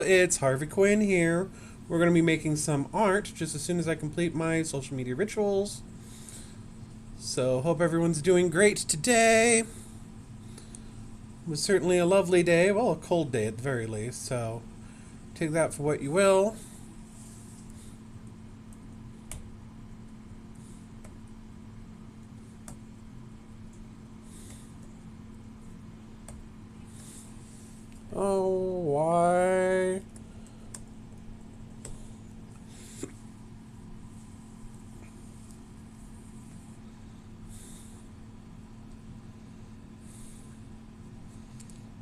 It's Harvey Quinn here. We're going to be making some art just as soon as I complete my social media rituals. So, hope everyone's doing great today. It was certainly a lovely day, well, a cold day at the very least, so take that for what you will. Oh, why?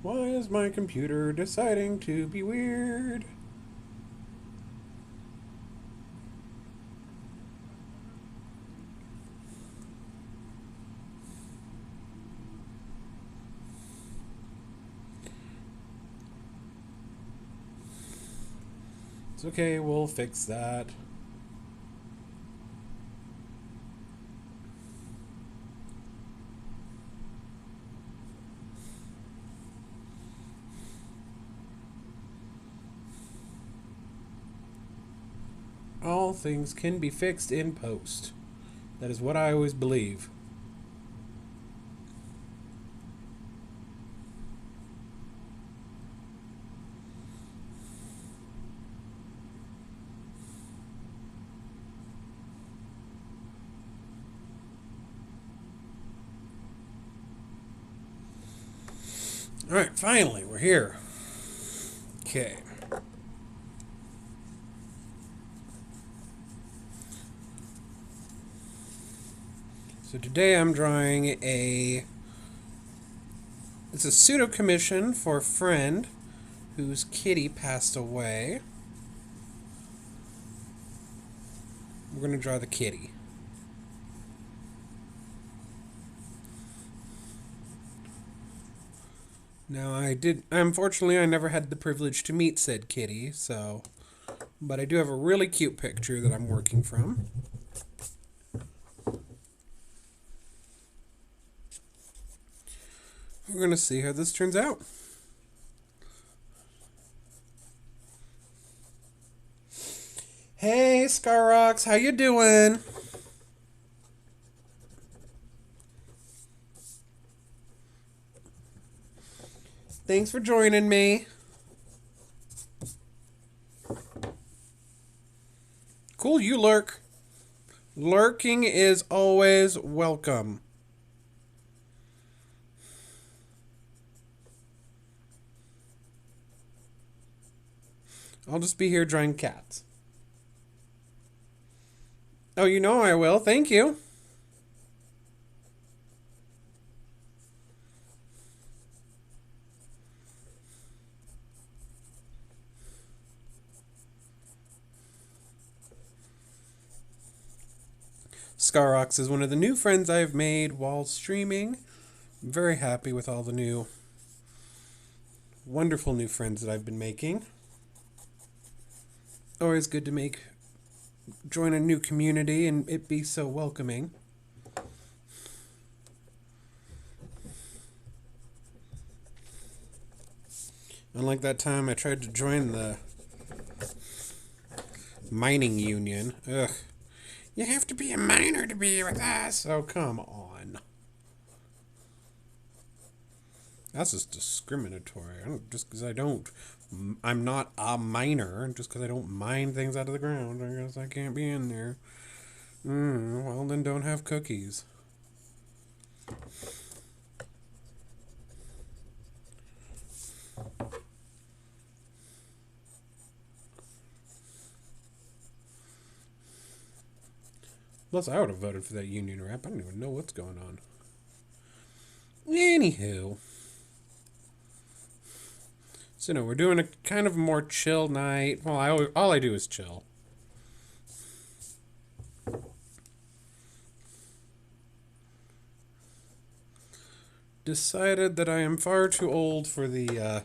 Why is my computer deciding to be weird? It's okay, we'll fix that. All things can be fixed in post. That is what I always believe. Alright, finally, we're here. Okay. So today I'm drawing it's a pseudo commission for a friend whose kitty passed away. We're going to draw the kitty. Now unfortunately I never had the privilege to meet said kitty, but I do have a really cute picture that I'm working from. We're going to see how this turns out. Hey, Scarrox, how you doing? Thanks for joining me. Cool, you lurk. Lurking is always welcome. I'll just be here drawing cats. Oh, you know I will. Thank you. Scarox is one of the new friends I've made while streaming. I'm very happy with all the wonderful new friends that I've been making. Always good to join a new community and it be so welcoming. Unlike that time I tried to join the mining union. Ugh. You have to be a miner to be with us. Oh, come on. That's just discriminatory. I'm not a miner. Just because I don't mine things out of the ground, I guess I can't be in there. Well, then don't have cookies. Plus, I would have voted for that union rep. I don't even know what's going on. Anywho. So, no, we're doing a kind of more chill night. Well, all I do is chill. Decided that I am far too old for the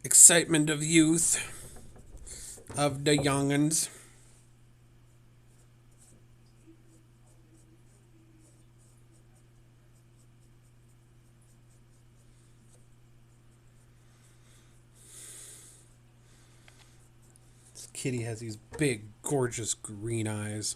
excitement of youth, of the young'uns. Kitty has these big, gorgeous green eyes.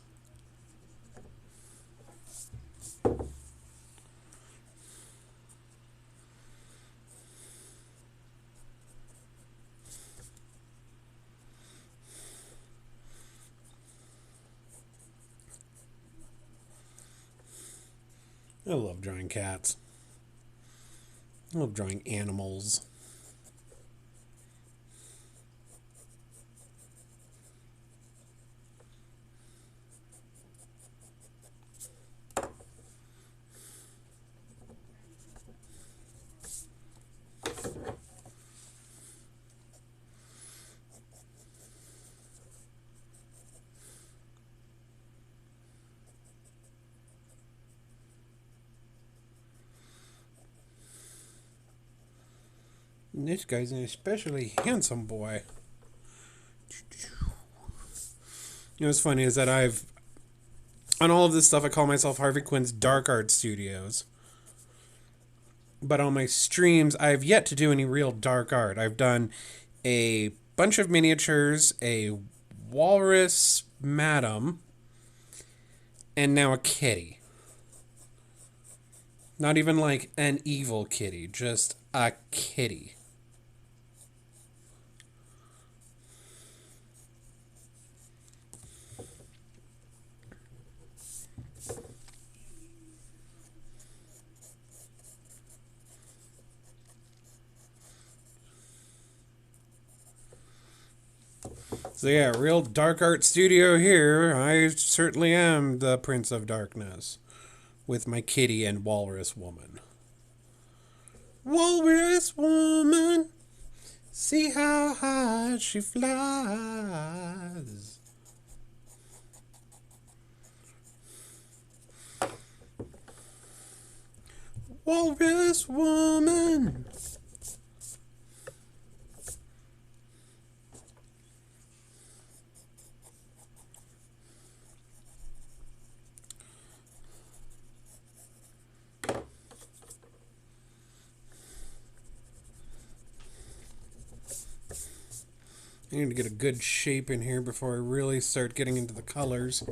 I love drawing cats. I love drawing animals. And this guy's an especially handsome boy. You know what's funny is that on all of this stuff, I call myself Harvey Quinn's Dark Art Studios. But on my streams, I have yet to do any real dark art. I've done a bunch of miniatures, a walrus madam, and now a kitty. Not even like an evil kitty, just a kitty. So yeah, real dark art studio here. I certainly am the Prince of Darkness with my kitty and walrus woman. Walrus woman, see how high she flies. Walrus woman. I need to get a good shape in here before I really start getting into the colors.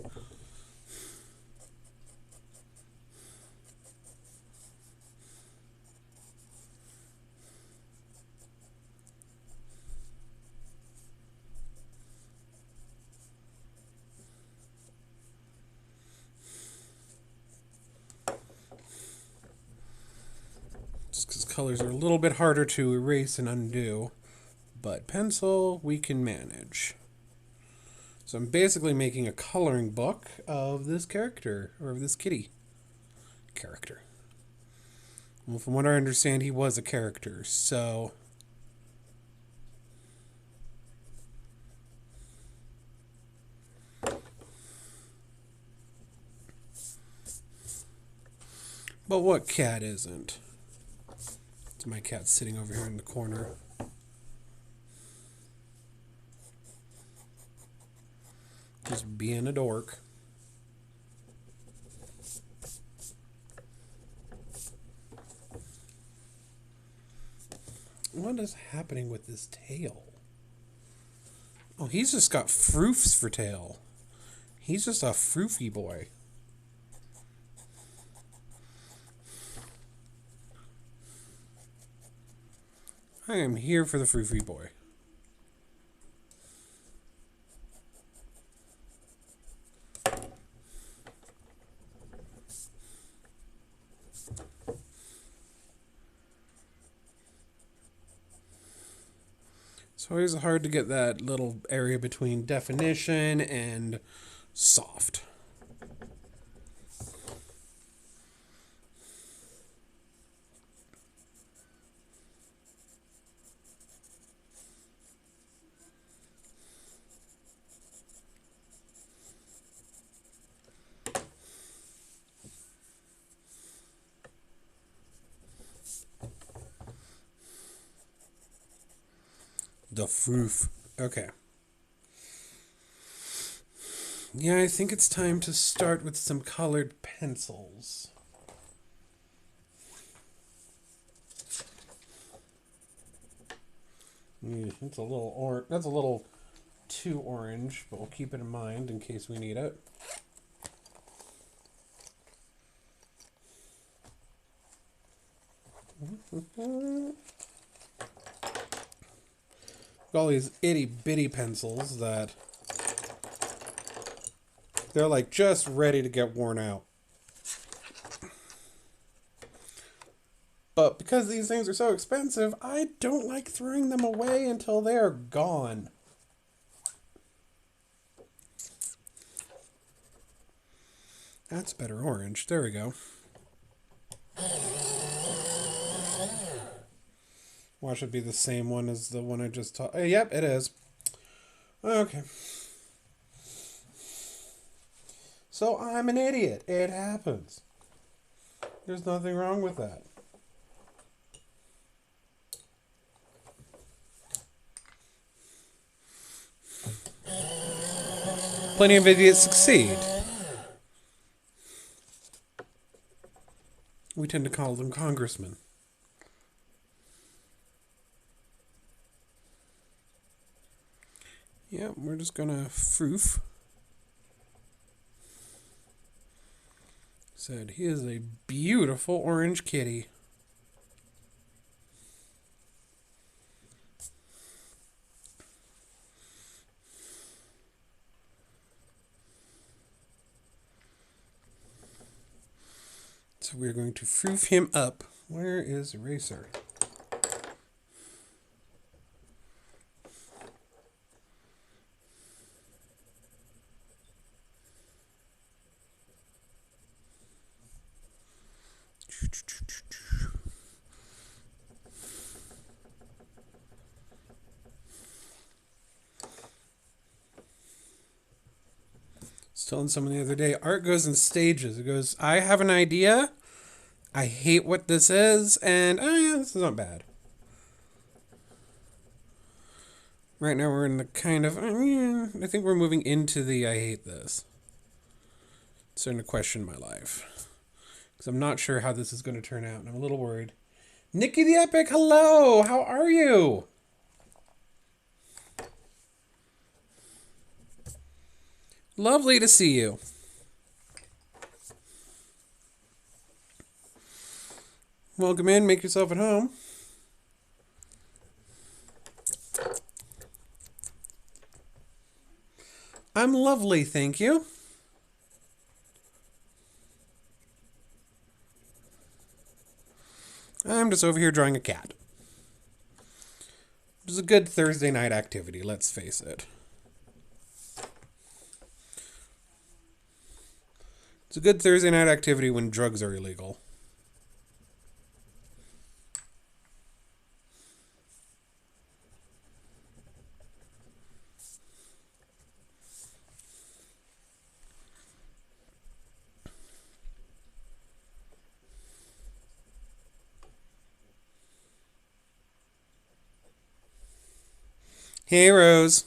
Just because colors are a little bit harder to erase and undo. But pencil, we can manage. So I'm basically making a coloring book of this character, or of this kitty character. Well, from what I understand, he was a character, so... But what cat isn't? It's my cat sitting over here in the corner. Just being a dork. What is happening with this tail? Oh, he's just got froofs for tail. He's just a froofy boy. I am here for the froofy boy. It's always hard to get that little area between definition and soft. The froof. Okay. Yeah, I think it's time to start with some colored pencils. That's a little too orange, but we'll keep it in mind in case we need it. All these itty bitty pencils that they're like just ready to get worn out. But because these things are so expensive, I don't like throwing them away until they're gone. That's better orange. There we go. Watch it be the same one as the one I just taught. Yep, it is. Okay. So I'm an idiot. It happens. There's nothing wrong with that. Plenty of idiots succeed. We tend to call them congressmen. Yeah, we're just gonna froof. Said he is a beautiful orange kitty. So we're going to froof him up. Where is Eraser? Telling someone the other day, art goes in stages. It goes, I have an idea, I hate what this is, and oh yeah, this is not bad. Right now we're in the kind of, I think we're moving into the I hate this. It's starting to question my life. Because I'm not sure how this is going to turn out, and I'm a little worried. Nikki the Epic, hello! How are you? Lovely to see you. Welcome in, make yourself at home. I'm lovely, thank you. I'm just over here drawing a cat. Which is a good Thursday night activity, let's face it. It's a good Thursday night activity when drugs are illegal. Hey, Rose.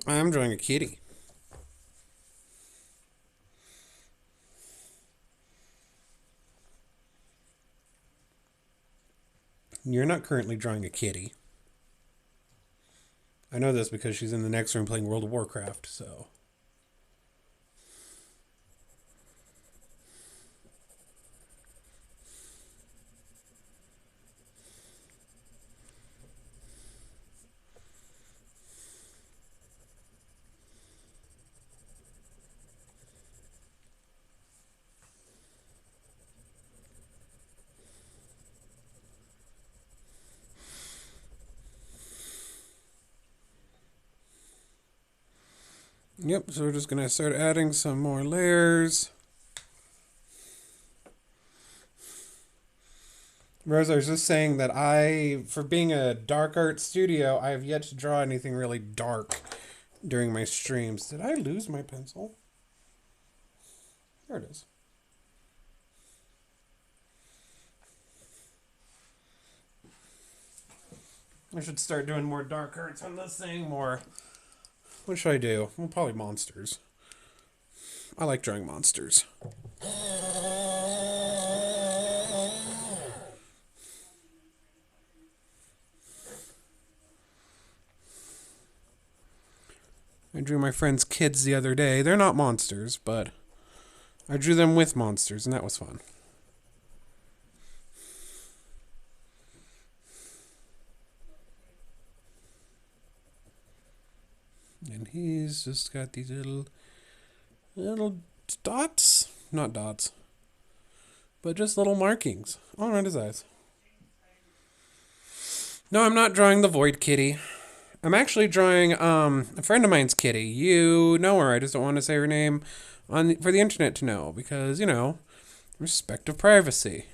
I'm drawing a kitty. You're not currently drawing a kitty. I know this because she's in the next room playing World of Warcraft, so. Yep, so we're just going to start adding some more layers. Rose, I was just saying that for being a dark art studio, I have yet to draw anything really dark during my streams. Did I lose my pencil? There it is. I should start doing more dark arts on this thing, more. What should I do? Well, probably monsters. I like drawing monsters. I drew my friend's kids the other day. They're not monsters, but I drew them with monsters, and that was fun. And he's just got these little dots. Not dots, but just little markings all around his eyes. No, I'm not drawing the Void Kitty. I'm actually drawing a friend of mine's kitty. You know her. I just don't want to say her name for the internet to know because, you know, respect of privacy.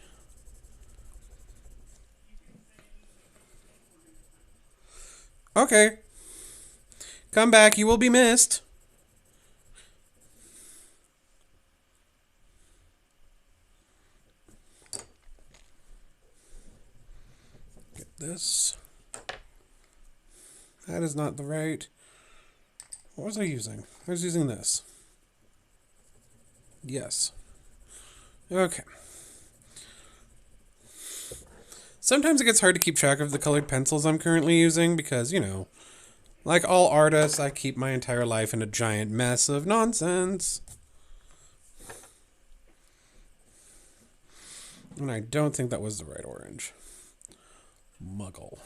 Okay. Come back. You will be missed. Get this. That is not the right... What was I using? I was using this. Yes. Okay. Sometimes it gets hard to keep track of the colored pencils I'm currently using because, you know, like all artists, I keep my entire life in a giant mess of nonsense. And I don't think that was the right orange. Muggle.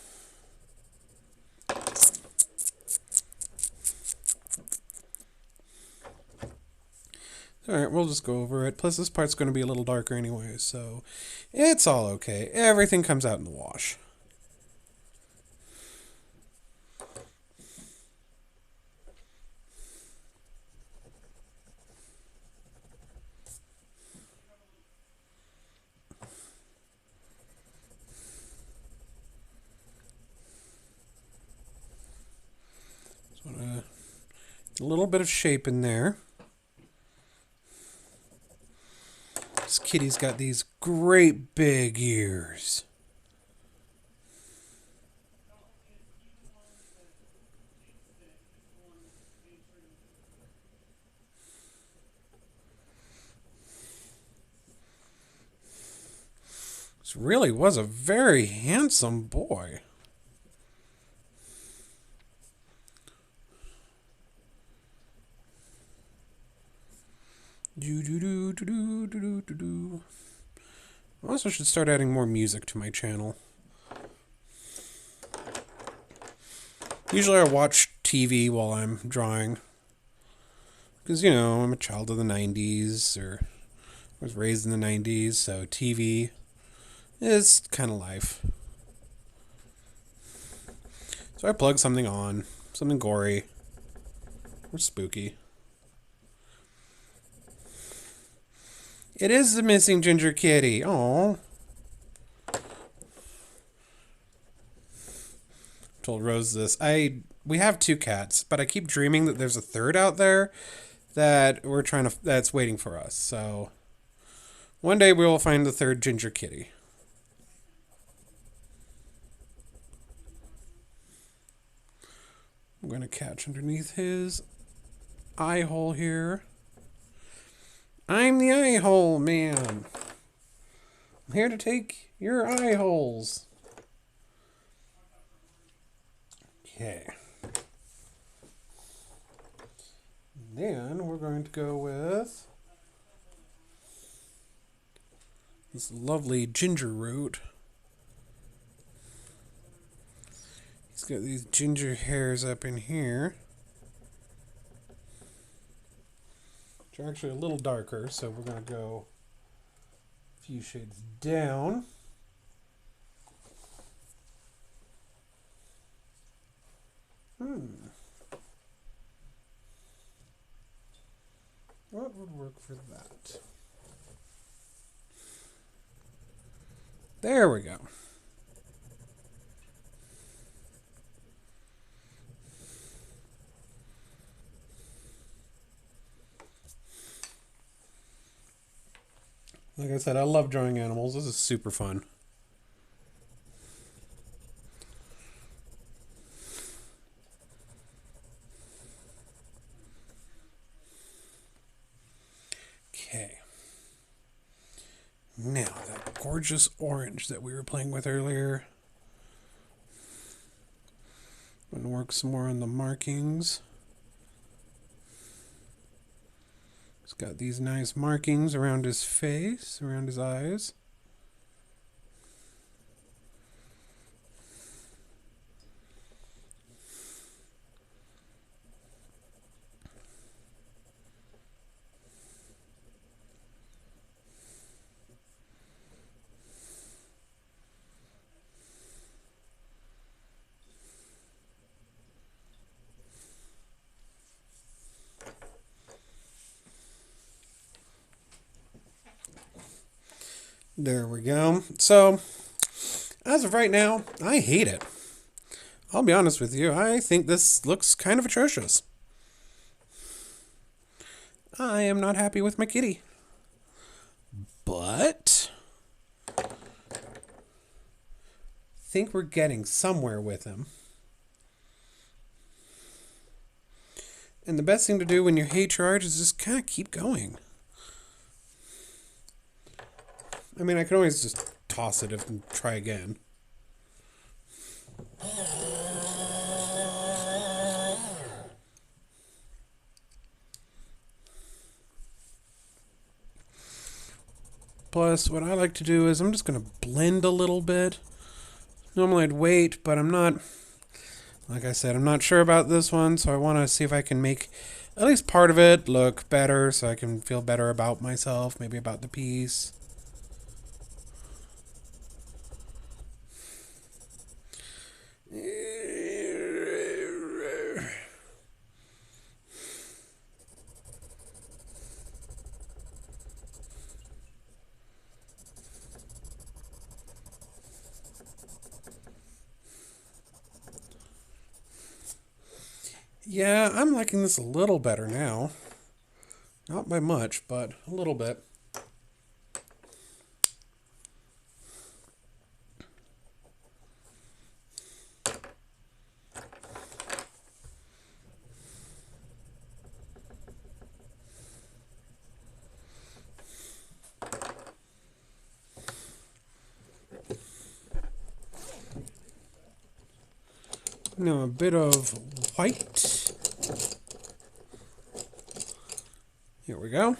Alright, we'll just go over it. Plus, this part's going to be a little darker anyway, so it's all okay. Everything comes out in the wash. So, a little bit of shape in there. This kitty's got these great big ears. This really was a very handsome boy. I also should start adding more music to my channel. Usually I watch TV while I'm drawing. Because, you know, I'm a child of the 90s, or I was raised in the 90s, so TV is kind of life. So I plug something on, something gory, or spooky. It is the missing ginger kitty. Aww. Told Rose this. We have 2 cats, but I keep dreaming that there's a third out there that's waiting for us. So one day we will find the third ginger kitty. I'm going to catch underneath his eye hole here. I'm the eye hole man. I'm here to take your eye holes. Okay. Then we're going to go with this lovely ginger root. He's got these ginger hairs up in here. Which are actually a little darker, so we're going to go a few shades down. What would work for that? There we go. Like I said, I love drawing animals. This is super fun. Okay. Now, that gorgeous orange that we were playing with earlier. I'm going to work some more on the markings. He's got these nice markings around his face, around his eyes. There we go. So, as of right now, I hate it. I'll be honest with you. I think this looks kind of atrocious. I am not happy with my kitty. But I think we're getting somewhere with him. And the best thing to do when you hate your art is just kind of keep going. I mean, I can always just toss it and try again. Plus, what I like to do is I'm just going to blend a little bit. Normally I'd wait, but I'm not, like I said, I'm not sure about this one, so I want to see if I can make at least part of it look better so I can feel better about myself, maybe about the piece. Yeah, I'm liking this a little better now. Not by much, but a little bit. Now a bit of white. Here we go.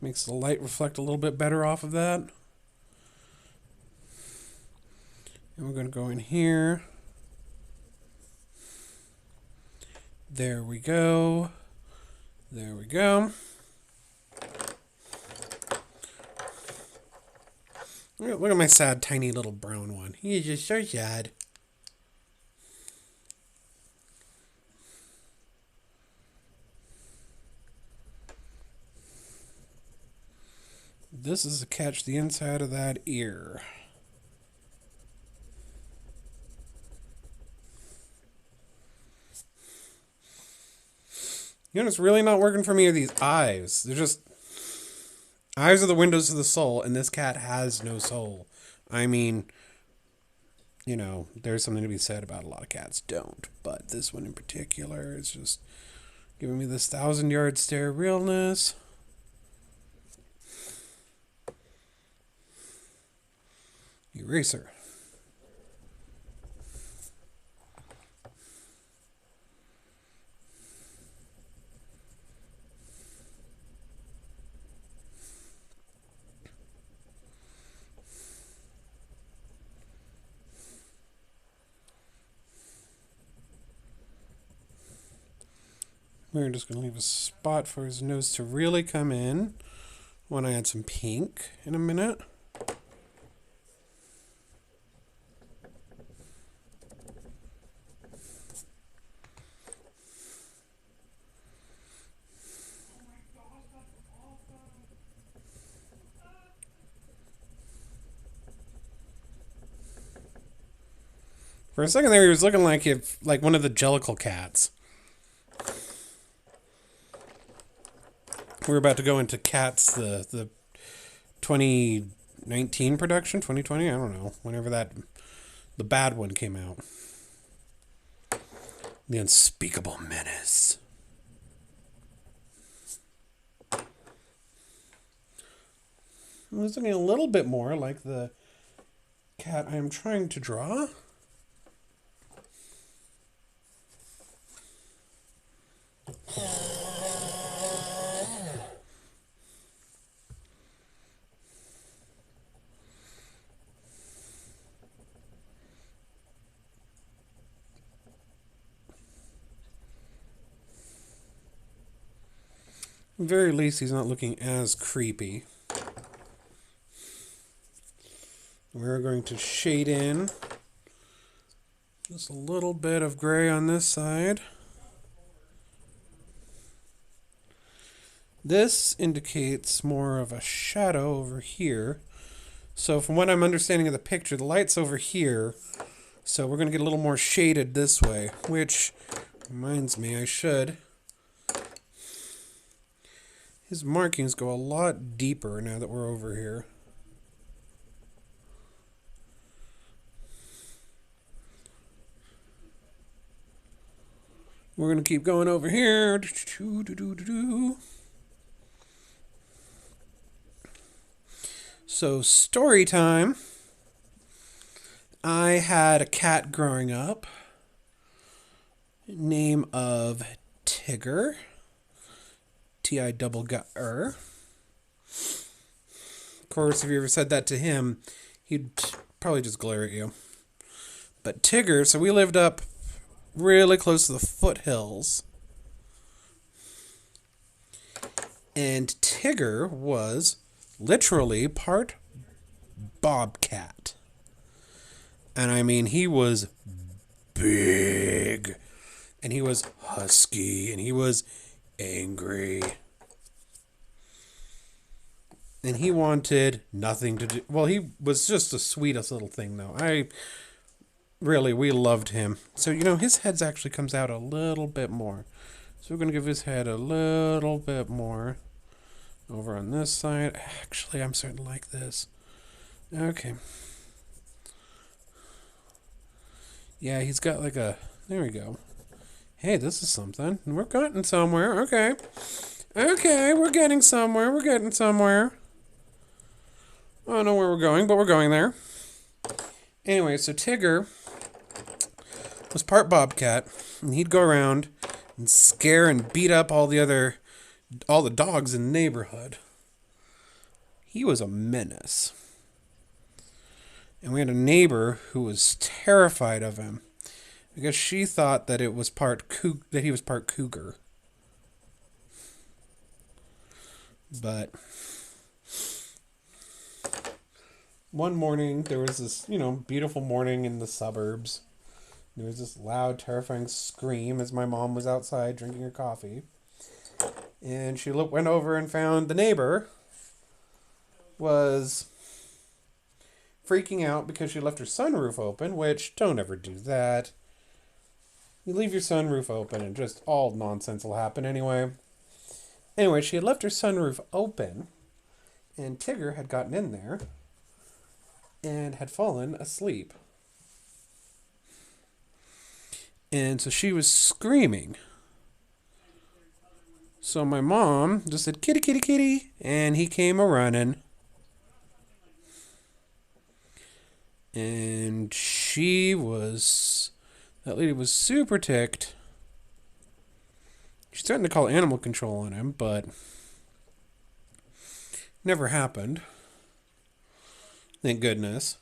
Makes the light reflect a little bit better off of that. And we're going to go in here. There we go. There we go. Look at my sad, tiny little brown one. He's just so sad. This is to catch the inside of that ear. You know what's really not working for me are these eyes. They're just... Eyes are the windows to the soul, and this cat has no soul. I mean, you know, there's something to be said about a lot of cats don't. But this one in particular is just giving me this 1,000-yard stare realness. Eraser. We're just going to leave a spot for his nose to really come in. I want to add some pink in a minute. For a second there, he was looking like one of the Jellicle cats. We're about to go into Cats, the 2019 production, 2020, I don't know, whenever the bad one came out. The Unspeakable Menace. It's looking a little bit more like the cat I am trying to draw. At the very least, he's not looking as creepy. We're going to shade in just a little bit of gray on this side. This indicates more of a shadow over here. So from what I'm understanding of the picture, the light's over here. So we're going to get a little more shaded this way, which reminds me I should. His markings go a lot deeper now that we're over here. We're going to keep going over here. So, story time. I had a cat growing up. Name of Tigger. T-I-double-G-R. Of course, if you ever said that to him, he'd probably just glare at you. But Tigger, so we lived up really close to the foothills. And Tigger was literally part bobcat. And I mean, he was big. And he was husky. And he was angry. And he wanted nothing to do. Well, he was just the sweetest little thing, though. We loved him. So, his head actually comes out a little bit more. So we're going to give his head a little bit more over on this side. Actually, I'm starting to like this. Okay. Yeah, he's got like a... There we go. Hey, this is something. We're getting somewhere. Okay. Okay, we're getting somewhere. We're getting somewhere. I don't know where we're going, but we're going there. Anyway, so Tigger was part bobcat, and he'd go around and scare and beat up all the dogs in the neighborhood. He was a menace. And we had a neighbor who was terrified of him because she thought that he was part cougar. But one morning, there was this, beautiful morning in the suburbs. There was this loud, terrifying scream as my mom was outside drinking her coffee. And she went over and found the neighbor was freaking out because she left her sunroof open, which, don't ever do that. You leave your sunroof open and just all nonsense will happen anyway. Anyway, she had left her sunroof open, and Tigger had gotten in there and had fallen asleep. And so she was screaming. So my mom just said, "Kitty, kitty, kitty," and he came a-running. And that lady was super ticked. She's starting to call animal control on him, but never happened. Thank goodness.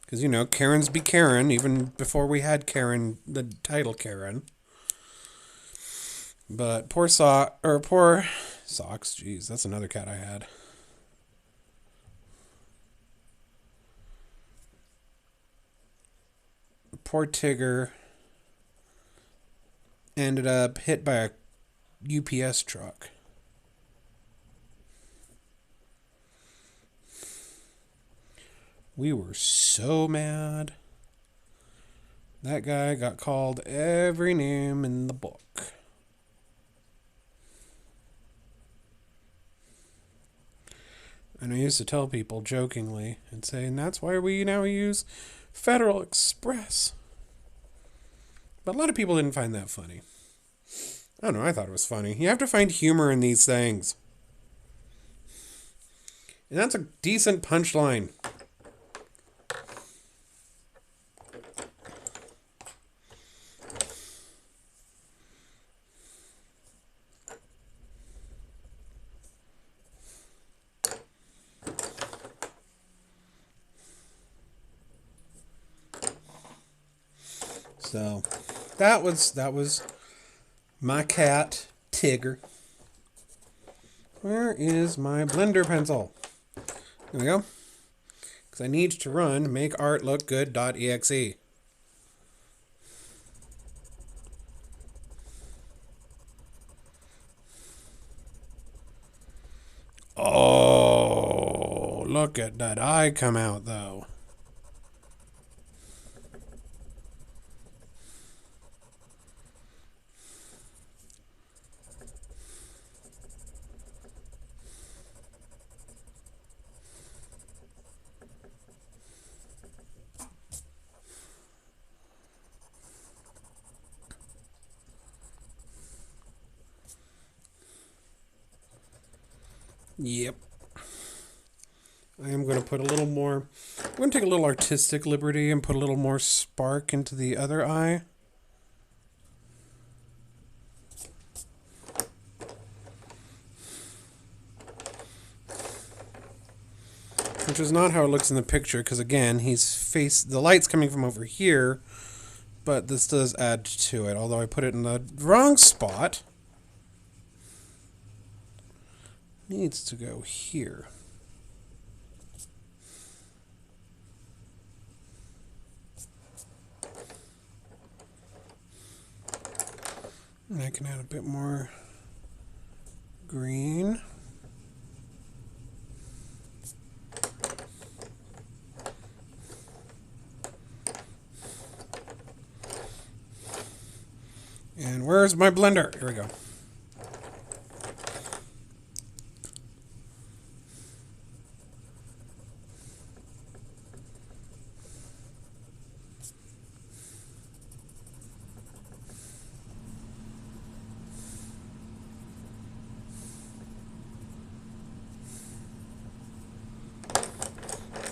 Because, Karens be Karen, even before we had Karen, the title Karen. But poor Socks, jeez, that's another cat I had. Poor Tigger ended up hit by a UPS truck. We were so mad. That guy got called every name in the book. And I used to tell people jokingly and saying that's why we now use Federal Express. But a lot of people didn't find that funny. I don't know, I thought it was funny. You have to find humor in these things. And that's a decent punchline. So that was my cat, Tigger. Where is my blender pencil? There we go. Because I need to run makeartlookgood.exe. Oh, look at that eye come out, though. Yep. I am going to put a little more... I'm going to take a little artistic liberty and put a little more spark into the other eye. Which is not how it looks in the picture, because again, the light's coming from over here, but this does add to it, although I put it in the wrong spot. Needs to go here. And I can add a bit more green. And where's my blender? Here we go.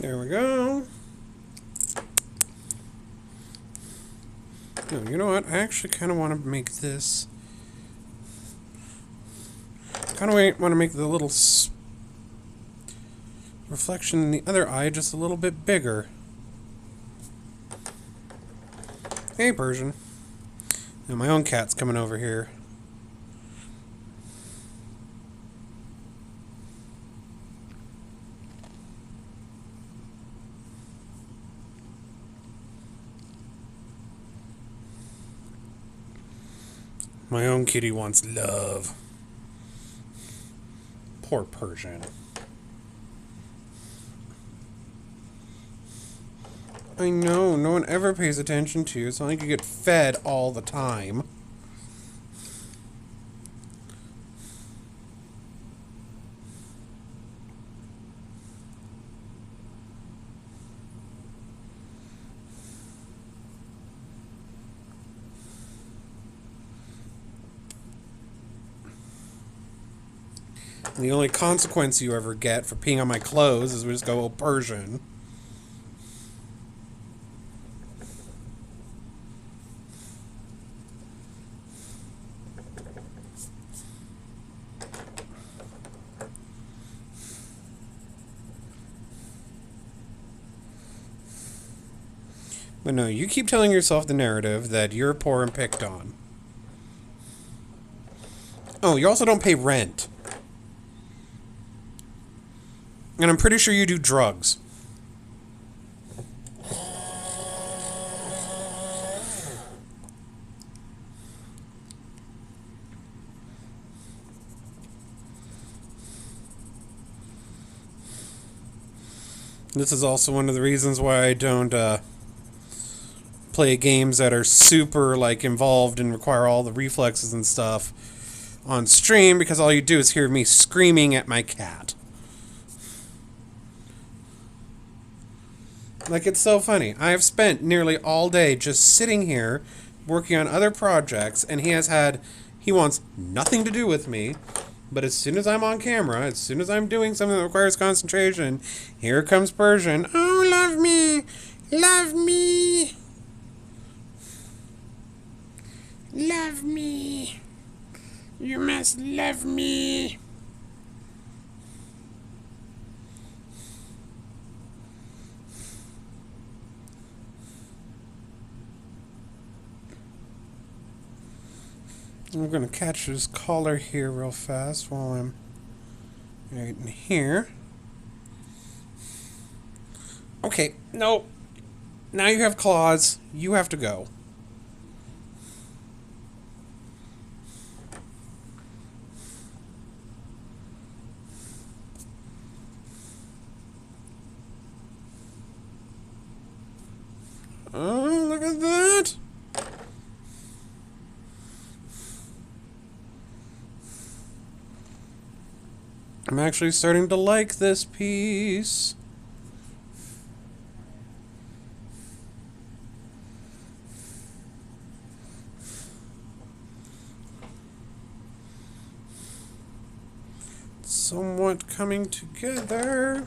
There we go. No, you know what? I actually kind of want to make this... kind of want to make the little reflection in the other eye just a little bit bigger. Hey, Persian. Now, my own cat's coming over here. My own kitty wants love. Poor Persian. I know, no one ever pays attention to you. It's not like you get fed all the time. And the only consequence you ever get for peeing on my clothes is we just go, oh, Persian. But no, you keep telling yourself the narrative that you're poor and picked on. Oh, you also don't pay rent. And I'm pretty sure you do drugs. This is also one of the reasons why I don't play games that are super like involved and require all the reflexes and stuff on stream, because all you do is hear me screaming at my cat. Like, it's so funny. I have spent nearly all day just sitting here working on other projects, and he wants nothing to do with me. But as soon as I'm on camera, as soon as I'm doing something that requires concentration, here comes Persian. Oh, love me! Love me! Love me! You must love me! I'm going to catch his collar here real fast while I'm right in here. Okay, no. Now you have claws. You have to go. Oh, look at that. I'm actually starting to like this piece. It's somewhat coming together.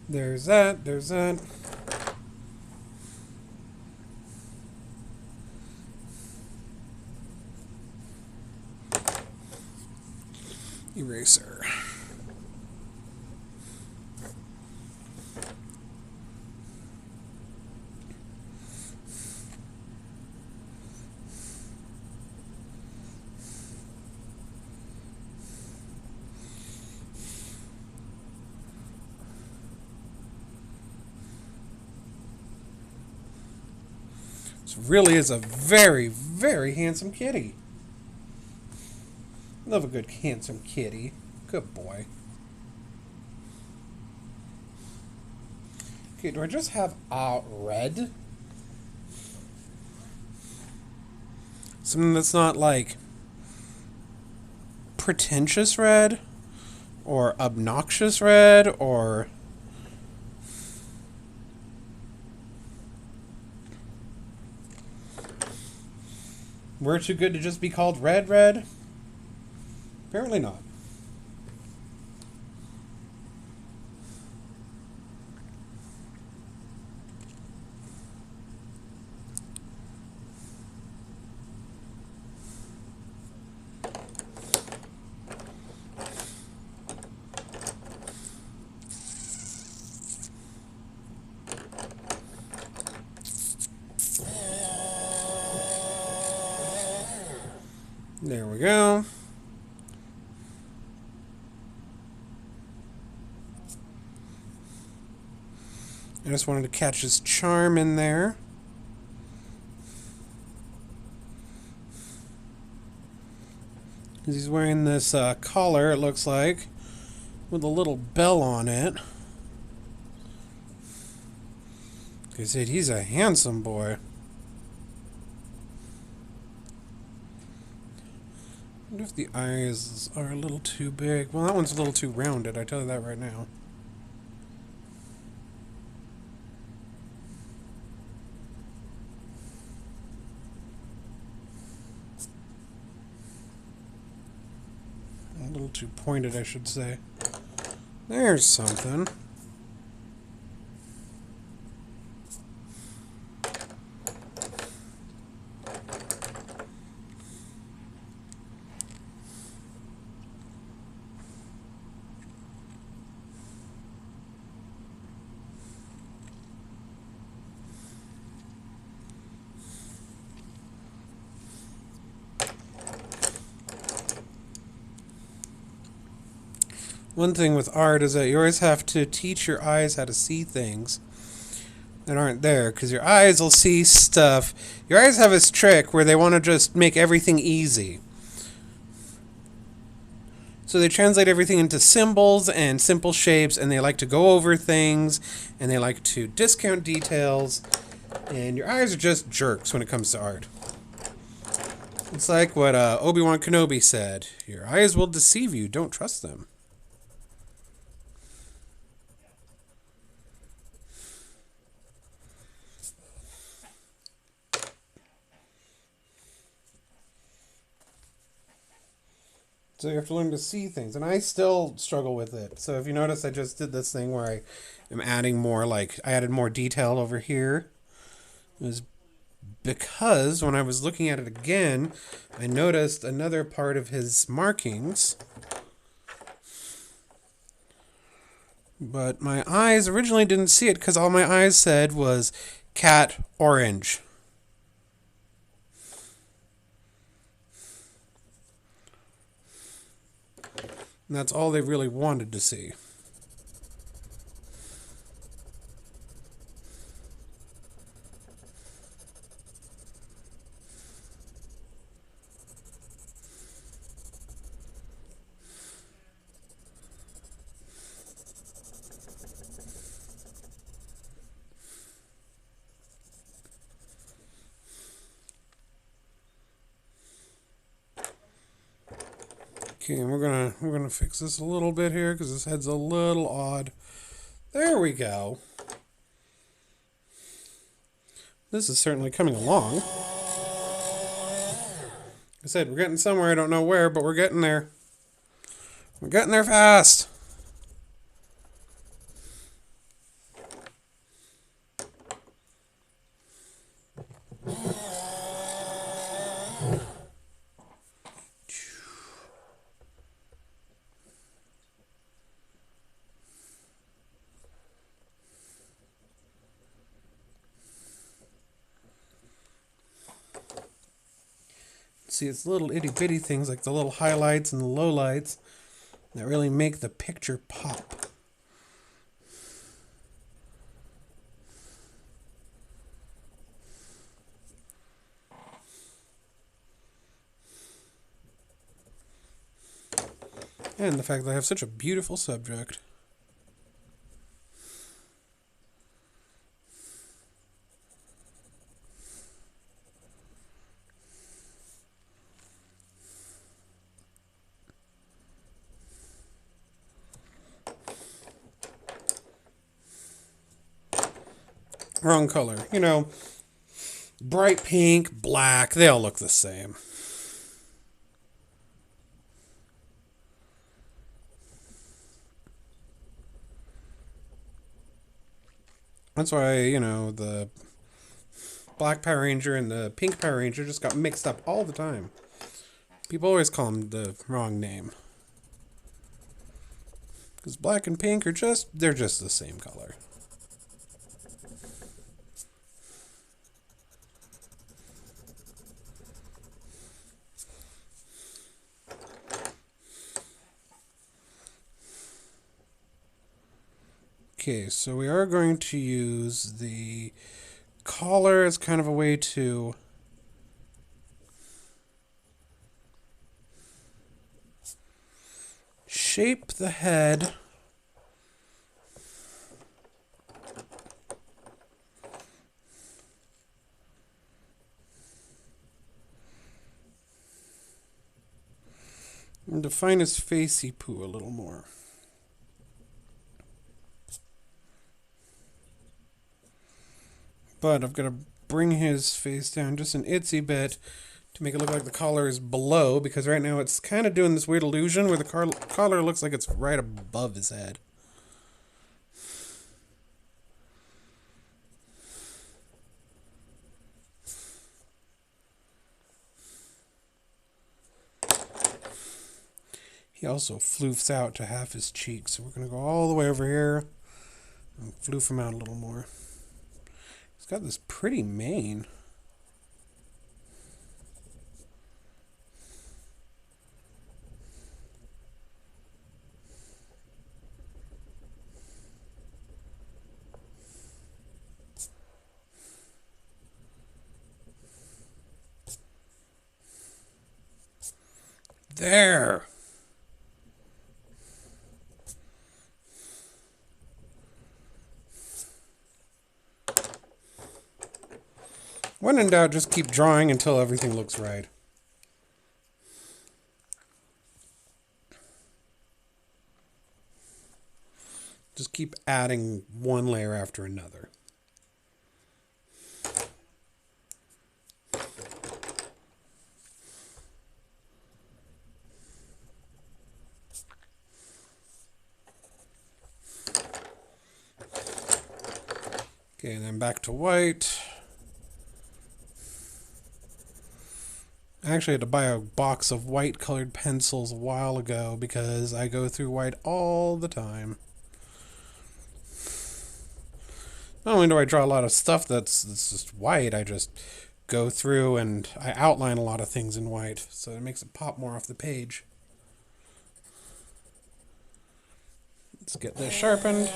There's that, there's that. Eraser. This really is a very, very handsome kitty. Love a good handsome kitty. Good boy. Okay, do I just have red? Something that's not like pretentious red or obnoxious red or we're too good to just be called red? Apparently not. There we go. I just wanted to catch his charm in there. He's wearing this collar, it looks like, with a little bell on it. Like I said, he's a handsome boy. I wonder if the eyes are a little too big. Well, that one's a little too rounded, I tell you that right now. A little too pointed, I should say. There's something. One thing with art is that you always have to teach your eyes how to see things that aren't there, because your eyes will see stuff. Your eyes have this trick where they want to just make everything easy. So they translate everything into symbols and simple shapes, and they like to go over things, and they like to discount details, and your eyes are just jerks when it comes to art. It's like what Obi-Wan Kenobi said, your eyes will deceive you, don't trust them. So you have to learn to see things, and I still struggle with it. So if you notice, I just did this thing where I am adding more, like, I added more detail over here. It was because when I was looking at it again, I noticed another part of his markings. But my eyes originally didn't see it because all my eyes said was cat orange. And that's all they really wanted to see. Okay, and we're gonna fix this a little bit here because this head's a little odd. There we go. This is certainly coming along. Like I said, we're getting somewhere. I don't know where, but we're getting there. We're getting there fast. See, it's little itty bitty things like the little highlights and the lowlights that really make the picture pop. And the fact that I have such a beautiful subject. Wrong color. You know, bright pink, black, they all look the same. That's why, you know, the black Power Ranger and the pink Power Ranger just got mixed up all the time. People always call them the wrong name. Because black and pink are they're just the same color. Okay, so we are going to use the collar as kind of a way to shape the head and define his facey poo a little more. But I've got to bring his face down just an itsy bit to make it look like the collar is below, because right now it's kind of doing this weird illusion where the collar looks like it's right above his head. He also floofs out to half his cheek, so we're going to go all the way over here and floof him out a little more. He's got this pretty mane. There. When in doubt, just keep drawing until everything looks right. Just keep adding one layer after another. Okay, and then back to white. I actually had to buy a box of white colored pencils a while ago because I go through white all the time. Not only do I draw a lot of stuff that's just white, I just go through and I outline a lot of things in white, so it makes it pop more off the page. Let's get this sharpened.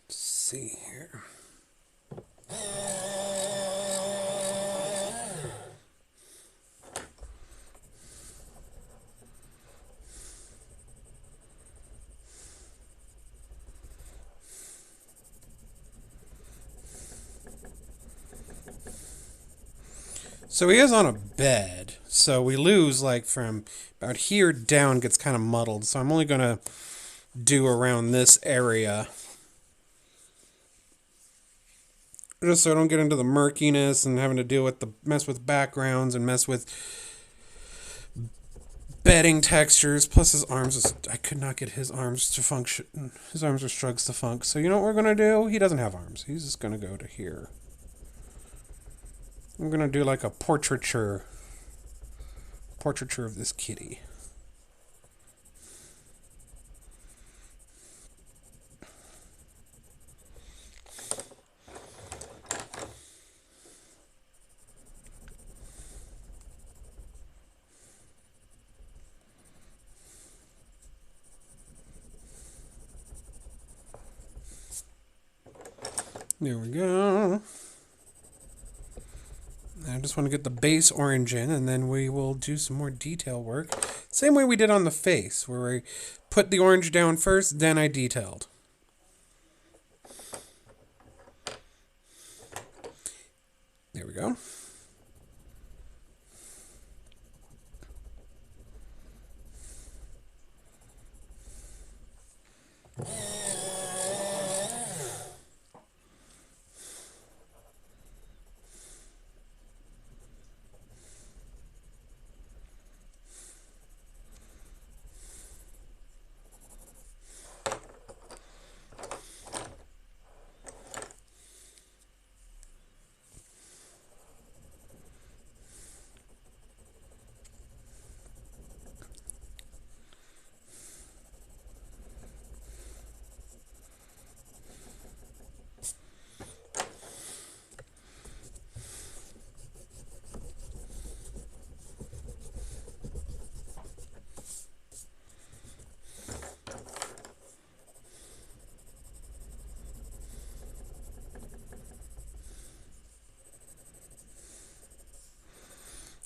See here. So he is on a bed, so we lose like from about here down gets kind of muddled, so I'm only going to do around this area. Just so I don't get into the murkiness and having to deal with mess with backgrounds and mess with bedding textures. Plus his arms, I could not get his arms to function. His arms are struggles to funk. So you know what we're going to do? He doesn't have arms. He's just going to go to here. I'm going to do like a portraiture of this kitty. There we go. I just want to get the base orange in, and then we will do some more detail work. Same way we did on the face, where we put the orange down first, then I detailed. There we go.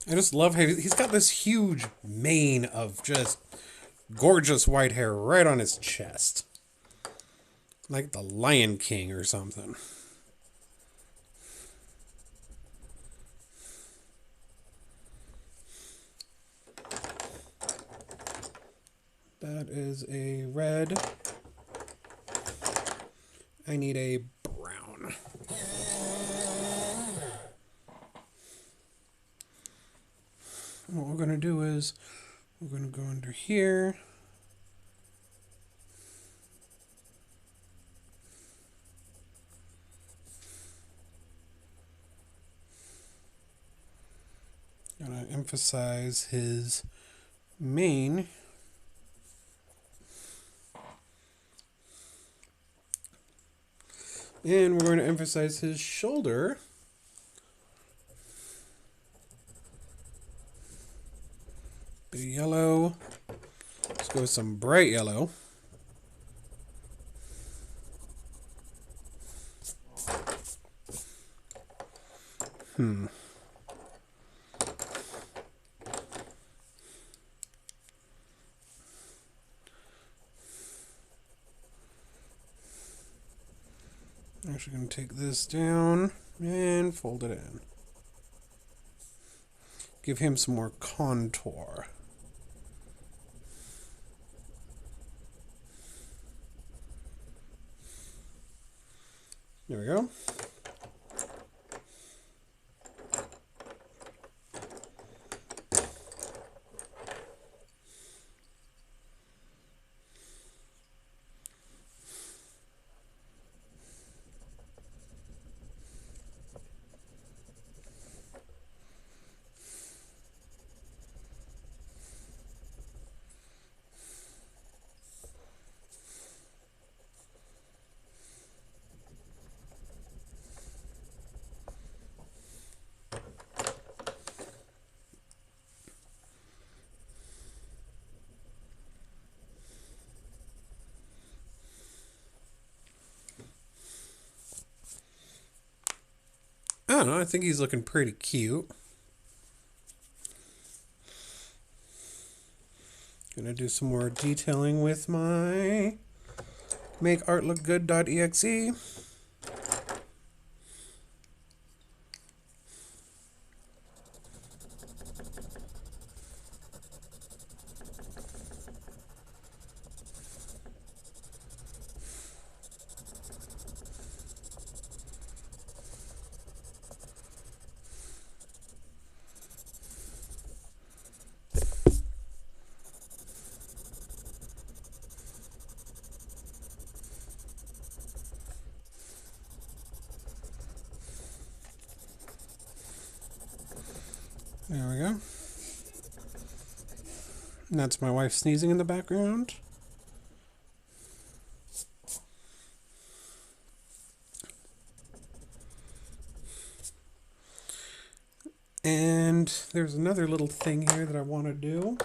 I just love how he's got this huge mane of just gorgeous white hair right on his chest. Like the Lion King or something. That is a red. I need a brown. What we're going to do is we're going to go under here. Going to emphasize his mane. And we're going to emphasize his shoulder. Bit of yellow. Let's go with some bright yellow. I'm actually going to take this down and fold it in. Give him some more contour. There we go. I don't know, I think he's looking pretty cute. Gonna do some more detailing with my makeartlookgood.exe. There we go. And that's my wife sneezing in the background. And there's another little thing here that I want to do.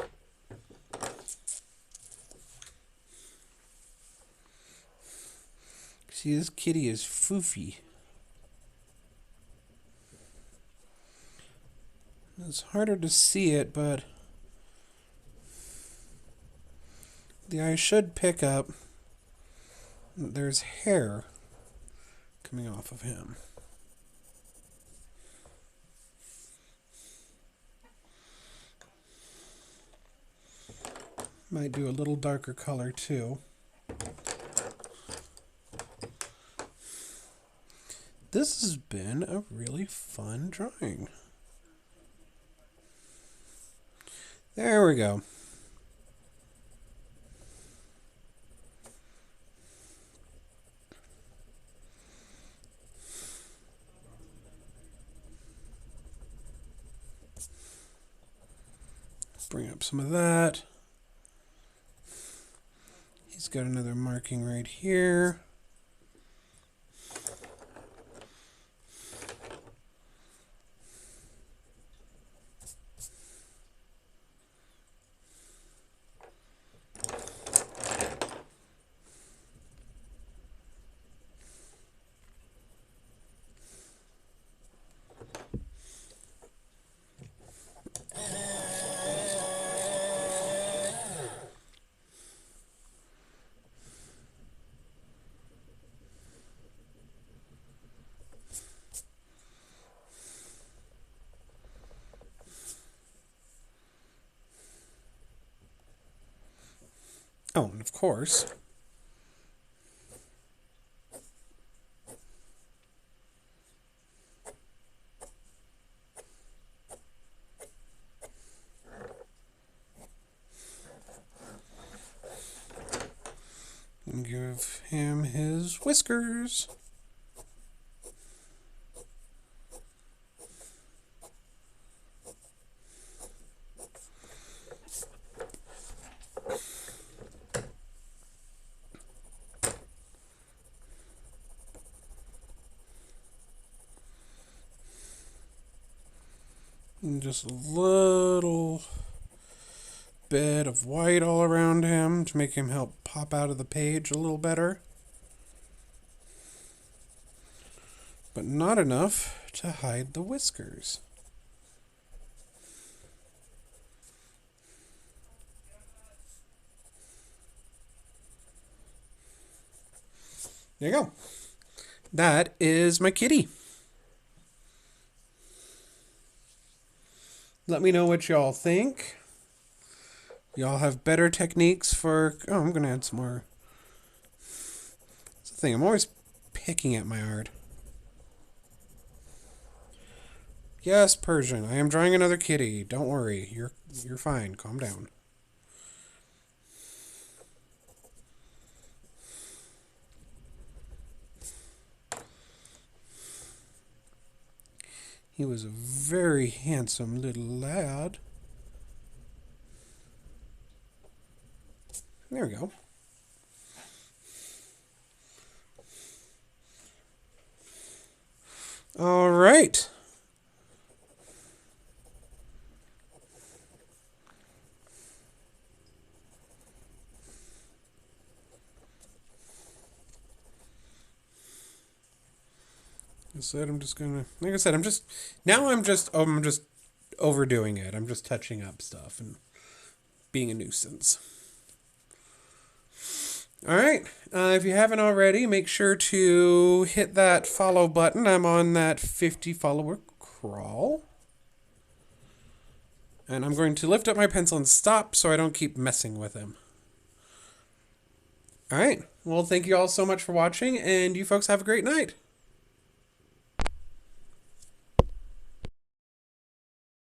See, this kitty is foofy. It's harder to see it, but the eye should pick up that there's hair coming off of him. Might do a little darker color too. This has been a really fun drawing. There we go. Bring up some of that. He's got another marking right here. Oh, and of course, and give him his whiskers. And just a little bit of white all around him to make him help pop out of the page a little better. But not enough to hide the whiskers. There you go. That is my kitty. Let me know what y'all think. Y'all have better techniques for... Oh, I'm going to add some more. That's the thing. I'm always picking at my art. Yes, Persian. I am drawing another kitty. Don't worry. You're fine. Calm down. He was a very handsome little lad. There we go. All right. I'm just gonna, like I said, I'm just overdoing it. I'm just touching up stuff and being a nuisance. All right. If you haven't already, make sure to hit that follow button. I'm on that 50 follower crawl. And I'm going to lift up my pencil and stop so I don't keep messing with him. All right. Well, thank you all so much for watching, and you folks have a great night.